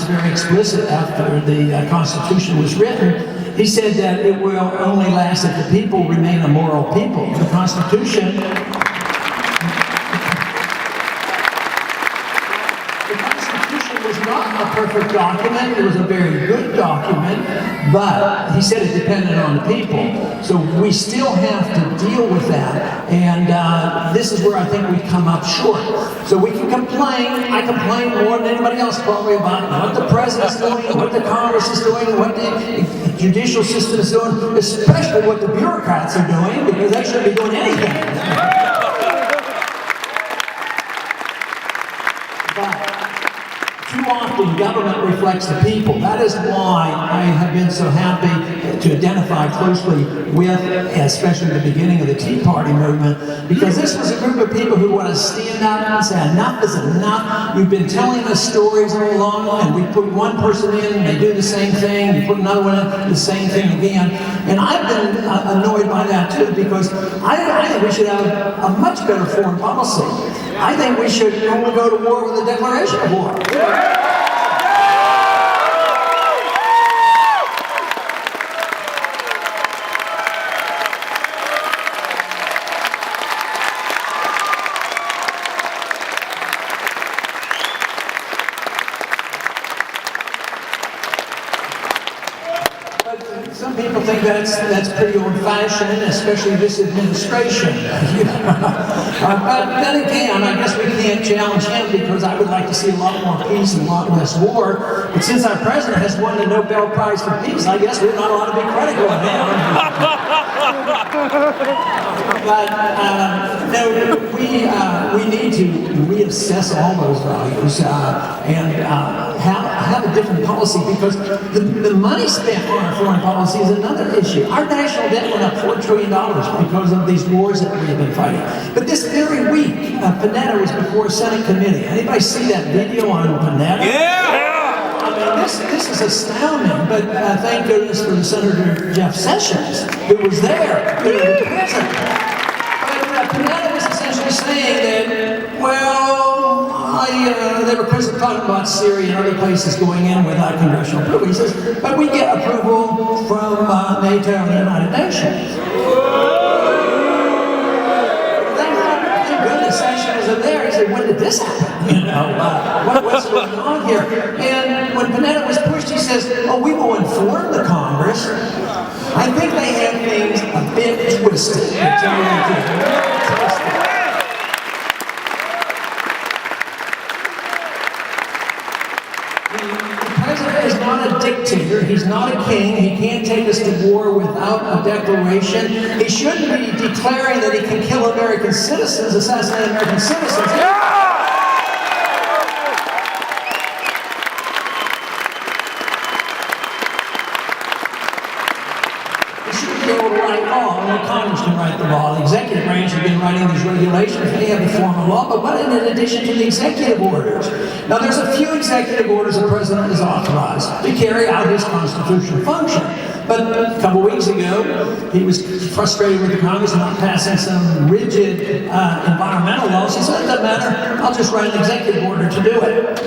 was very explicit after the Constitution was written. He said that it will only last if the people remain a moral people. The Constitution was not a perfect document. It was a very good document, but he said it depended on the people. So we still have to deal with that, and this is where I think we come up short. So we can complain. I complain more than anybody else probably about what the president's doing, what the Congress is doing, what the judicial system is doing, especially what the bureaucrats are doing, because they shouldn't be doing anything. Too often, government reflects the people. That is why I have been so happy to identify closely with, especially the beginning of the Tea Party movement, because this was a group of people who want to stand up and say, enough is enough. You've been telling us stories all along, and we put one person in, they do the same thing, you put another one in, the same thing again. And I've been annoyed by that too, because I think we should have a much better foreign policy. I think we should only go to war with a declaration of war. Some people think that's pretty old-fashioned, especially this administration. But then again, I guess we can't challenge him, because I would like to see a lot more peace and a lot less war. But since our president has won the Nobel Prize for Peace, I guess we're not allowed to be critical of him. But no, we need to reassess all those values and have a different policy, because the money spent on our foreign policy is another issue. Our national debt went up $4 trillion because of these wars that we have been fighting. But this very week, Panetta was before a Senate committee. Anybody see that video on Panetta? Yeah! I mean, this is astounding, but thank goodness for the Senator Jeff Sessions, who was there, who was present. But Panetta was essentially saying that, well, they were present talking about Syria and other places going in without congressional approval. He says, but we get approval from NATO and the United Nations. Thank goodness Sessions was there. He said, when did this happen? What's going on here? And when Panetta was pushed, he says, oh, we will inform the Congress. I think they have things a bit twisted. The president is not a dictator. He's not a king. He can't take us to war without a declaration. He shouldn't be declaring that he can kill American citizens, assassinate American citizens. He shouldn't be able to write law. Only Congress can write the law. The executive branch has been writing these regulations. They have the form of law, but what in addition to the executive orders? Now, there's a few executive orders the president is authorized to carry out his constitutional function. But a couple weeks ago, he was frustrated with the Congress not passing some rigid environmental laws. He said, it doesn't matter, I'll just write an executive order to do it.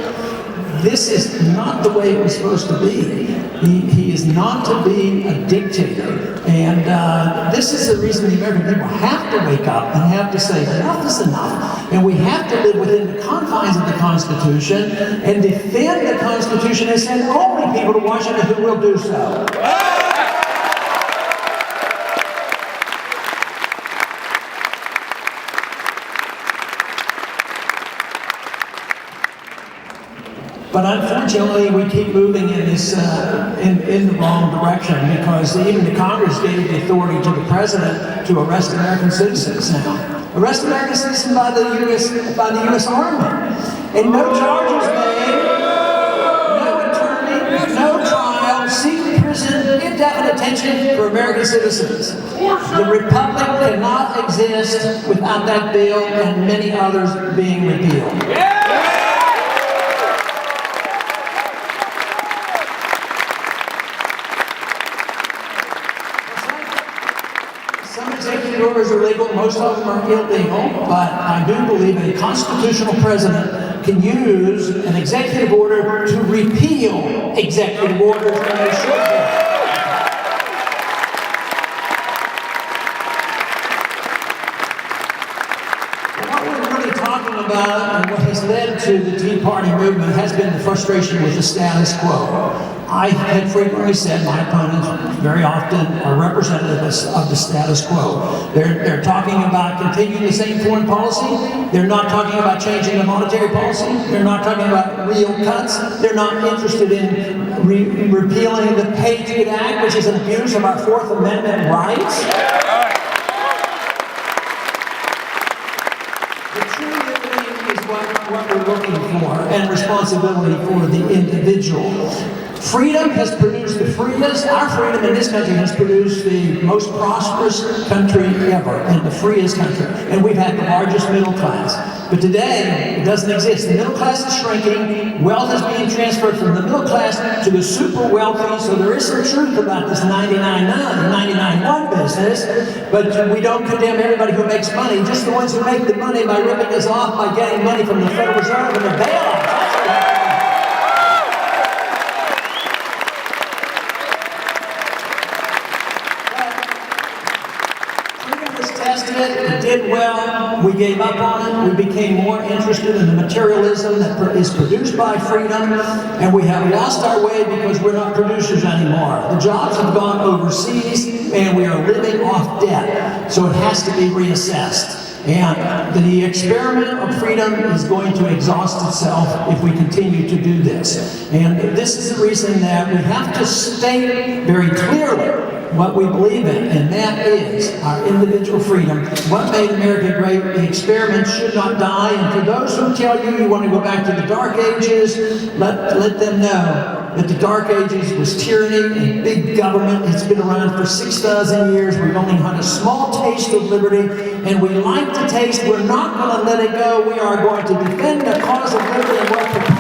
This is not the way it was supposed to be. He is not to be a dictator. And this is the reason the American people have to wake up and have to say, enough is enough. And we have to live within the confines of the Constitution and defend the Constitution and send only people to Washington who will do so. But unfortunately, we keep moving in this in the wrong direction, because even the Congress gave the authority to the president to arrest American citizens now. Arrest American citizens by the U.S. Army, and no charges made, no attorney, no trial, secret prison, indefinite detention for American citizens. The republic cannot exist without that bill and many others being repealed. Some executive orders are legal, most of them are illegal, but I do believe a constitutional president can use an executive order to repeal executive orders when they should be. About and what has led to the Tea Party movement has been the frustration with the status quo. I had frequently said my opponents very often are representatives of the status quo. They're talking about continuing the same foreign policy. They're not talking about changing the monetary policy. They're not talking about real cuts. They're not interested in repealing the Patriot Act, which is an abuse of our Fourth Amendment rights. What we're looking for, and responsibility for the individual. Freedom has produced the freest, our freedom in this country has produced the most prosperous country ever, and the freest country. And we've had the largest middle class. But today, it doesn't exist. The middle class is shrinking, wealth is being transferred from the middle class to the super wealthy, so there is some truth about this 99.1 business, but we don't condemn everybody who makes money, just the ones who make the money by ripping us off by getting money from the Federal Reserve and the bailouts. It did well, we gave up on it, we became more interested in the materialism that is produced by freedom, and we have lost our way because we're not producers anymore. The jobs have gone overseas, and we are living off debt, so it has to be reassessed. And the experiment of freedom is going to exhaust itself if we continue to do this. And this is the reason that we have to state very clearly what we believe in, and that is our individual freedom. What made America great? The experiment should not die. And for those who tell you you want to go back to the Dark Ages, let them know that the Dark Ages was tyranny and big government. It's been around for 6,000 years. We've only had a small taste of liberty, and we like the taste. We're not going to let it go. We are going to defend the cause of liberty and wealth.